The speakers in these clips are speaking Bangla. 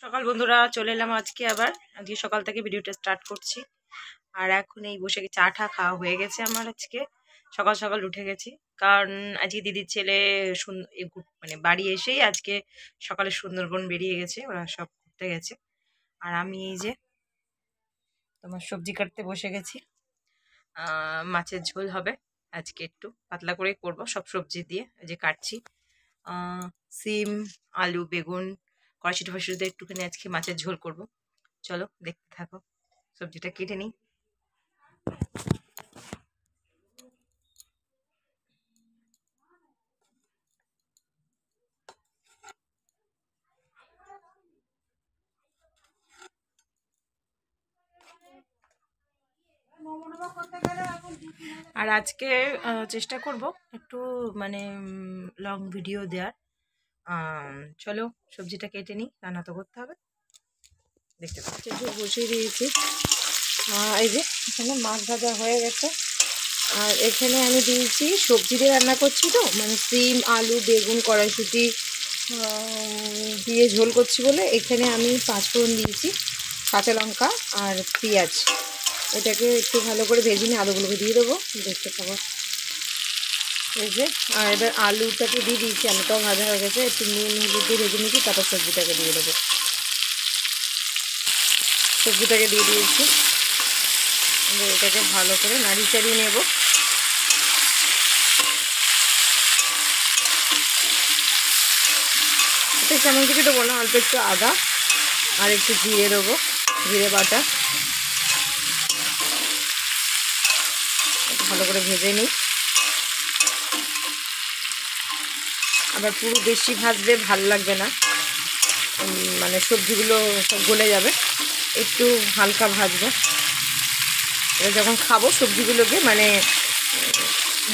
সকাল বন্ধুরা চলে এলাম আজকে সকাল থেকে ভিডিওটা স্টার্ট করছি। আর এখন এই বসে চা খাওয়া হয়ে গেছে আমার। আজকে সকাল সকাল উঠে গেছি, কারণ আজকে দিদির ছেলে মানে বাড়ি এসেই আজকে সকালে সুন্দরবন বেরিয়ে গেছে, ওরা সব ঘুরতে গেছে। আর আমি এই যে তোমার সবজি কাটতে বসে গেছি। মাছের ঝোল হবে আজকে, একটু পাতলা করে করব সব সবজি দিয়ে। এই যে কাটছি সিম, আলু, বেগুন, কড়াইশুঁটি ফড়াইশুঁটি দিয়ে একটুখানি আজকে মাছের ঝোল করব। চলো দেখতে থাকো, সবজিটা কেটে নিই। আর আজকে চেষ্টা করব একটু মানে লং ভিডিও দেওয়ার। চলো সবজিটা কেটে নিই, রান্না তো করতে হবে, দেখতে পাচ্ছি। বসিয়ে দিয়েছি। এই যে এখানে মাছ ভাজা হয়ে গেছে, আর এখানে আমি দিয়েছি সবজি দিয়ে রান্না করছি, তো মানে সিম, আলু, বেগুন, কড়াইশুঁটি দিয়ে ঝোল করছি বলে এখানে আমি 5 ফোড়ন দিয়েছি, কাঁচা লঙ্কা আর পেঁয়াজ। এটাকে একটু ভালো করে ভেজে নিয়ে আলুগুলোকে দিয়ে দেবো, দেখতে পাবো। এই যে আর এবার আলুটাকে দিয়ে দিয়েছি, আলুটাও ভাজা হয়ে গেছে, একটু নুন হলুদ দিয়ে ভেজে নিয়েছি, তারপর সবজিটাকে দিয়ে দেবো। সবজিটাকে দিয়ে দিয়েছি, এটাকে ভালো করে নাড়িয়ে চাড়িয়ে নেব। এটা তেমন কিছু দেবো না, অল্প একটু আদা আর একটু জিরে দেবো, জিরে বাটা। ভালো করে ভেজে নিই। আবার পুরো বেশি ভাজলে ভাল লাগবে না, মানে সবজিগুলো সব গলে যাবে। একটু হালকা ভাজবো, এবার যখন খাবো সবজিগুলোকে মানে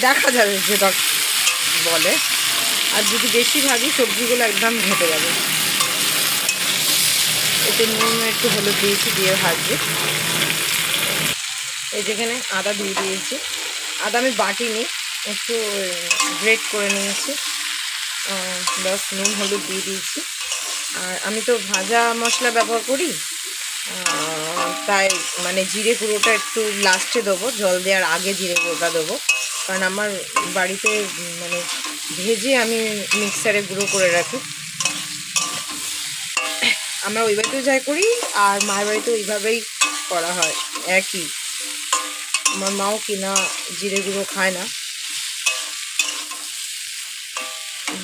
দেখা যাবে যে বলে। আর যদি বেশি ভাজি সবজিগুলো একদম ঘেটে যাবে। এতে নুন একটু হলুদ দিয়েছি, দিয়ে ভাজছি। এই যেখানে আদা দিয়ে দিয়েছি, আদা আমি বাটিনি, একটু গ্রেট করে নিয়েছি, ব্যাস নুন হলুদ দিয়ে দিয়েছি। আর আমি তো ভাজা মশলা ব্যবহার করি, তাই মানে জিরে গুঁড়োটা একটু লাস্টে দেবো, জল দেওয়ার আগে জিরে গুঁড়োটা দেবো, কারণ আমার বাড়িতে মানে ভেজে আমি মিক্সারে গুঁড়ো করে রাখি। আমরা ওই বাড়িতেও যাই করি, আর মায়ের বাড়িতেও ওইভাবেই করা হয় একই। আমার মাও কিনা জিরে গুঁড়ো খায় না।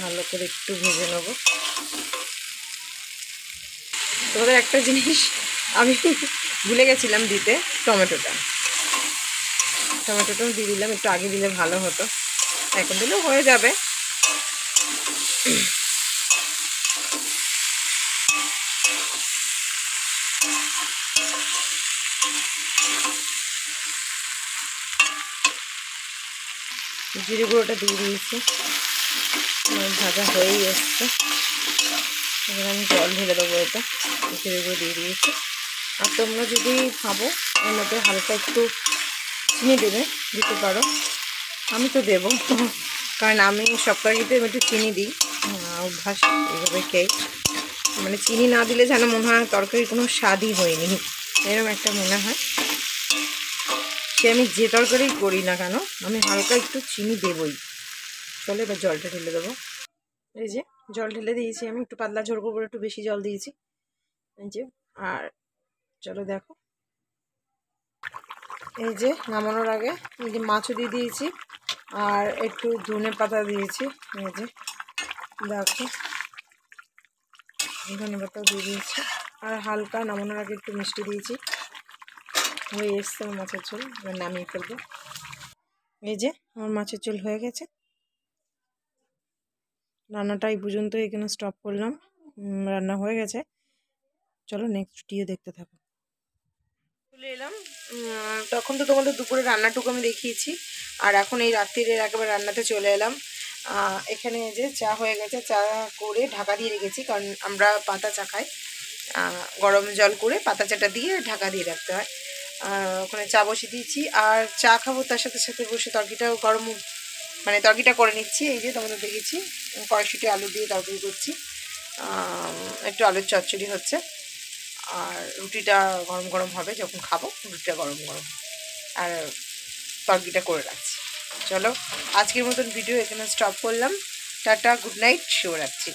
ভালো করে একটু ভেজে নেবো। তোমাদের একটা জিনিস আমি ভুলে গেছিলাম দিতে, টমেটোটাও দিয়ে দিলাম, একটু আগে দিলে ভালো হতো, এখন দিলেও হয়ে যাবে। জিরে গুঁড়োটা দিয়ে দিয়েছি, ভাজা হয়েই এসছে। এবার আমি জল ঢেলে দেবো, এটা জিরে গুঁড়ো দিয়ে দিয়েছি। আর তোমরা যদি ভাবো এর মধ্যে হালকা একটু চিনি দিতে পারো, আমি তো দেবো, কারণ আমি সব তরকারিতে একটু চিনি দিই, অভ্যাস এইভাবে খেয়ে। মানে চিনি না দিলে যেন মনে হয় তরকারির কোনো স্বাদই হয়নি, এরকম একটা মনে হয়। সে আমি যে তরকারি করি না কেন আমি হালকা একটু চিনি দেবই। চলো এবার জলটা ঢেলে দেবো। এই যে জল ঢেলে দিয়েছি, আমি একটু পাতলা ঝোল করবো, একটু বেশি জল দিয়েছি। এই যে, আর চলো দেখো, এই যে নামানোর আগে এই যে মাছও দিয়ে দিয়েছি, আর একটু ধনে পাতা দিয়েছি। এই যে দেখো, ধনে পাতাও দিয়ে দিয়েছি, আর হালকা নামানোর আগে একটু মিষ্টি দিয়েছি। হয়ে এসছে আমার মাছের ঝোল, এবার নামিয়ে ফেলবো। এই যে আমার মাছের ঝোল হয়ে গেছে, রান্নাটা এই পর্যন্ত এখানে স্টপ করলাম। রান্না হয়ে গেছে, চলো নেক্সট ভিডিও দেখতে থাকো। চলে এলাম, তখন তো তোমাদের দুপুরে রান্নাটুকু আমি দেখিয়েছি, আর এখন এই রাত্রিরের একেবারে রান্নাতে চলে এলাম। এখানে যে চা হয়ে গেছে, চা করে ঢাকা দিয়ে রেখেছি, কারণ আমরা পাতা চা খাই। গরম জল করে পাতা চাটা দিয়ে ঢাকা দিয়ে রাখতে হয়। ওখানে চা বসিয়ে দিয়েছি, আর চা খাবো তার সাথে সাথে বসে তরকারিটাও গরম মানে তরকারিটা করে নিচ্ছি। এই যে তোমাদের দেখেছি কড়াইশুঁটি আলু দিয়ে তরকারি করছি, একটু আলুর চচ্চড়ি হচ্ছে। আর রুটিটা গরম গরম হবে, যখন খাবো রুটিটা গরম গরম আর তরকারিটা করে রাখছি। চলো আজকের মতন ভিডিও এখানে স্টপ করলাম। টাটা, গুড নাইট, শুভরাত্রি।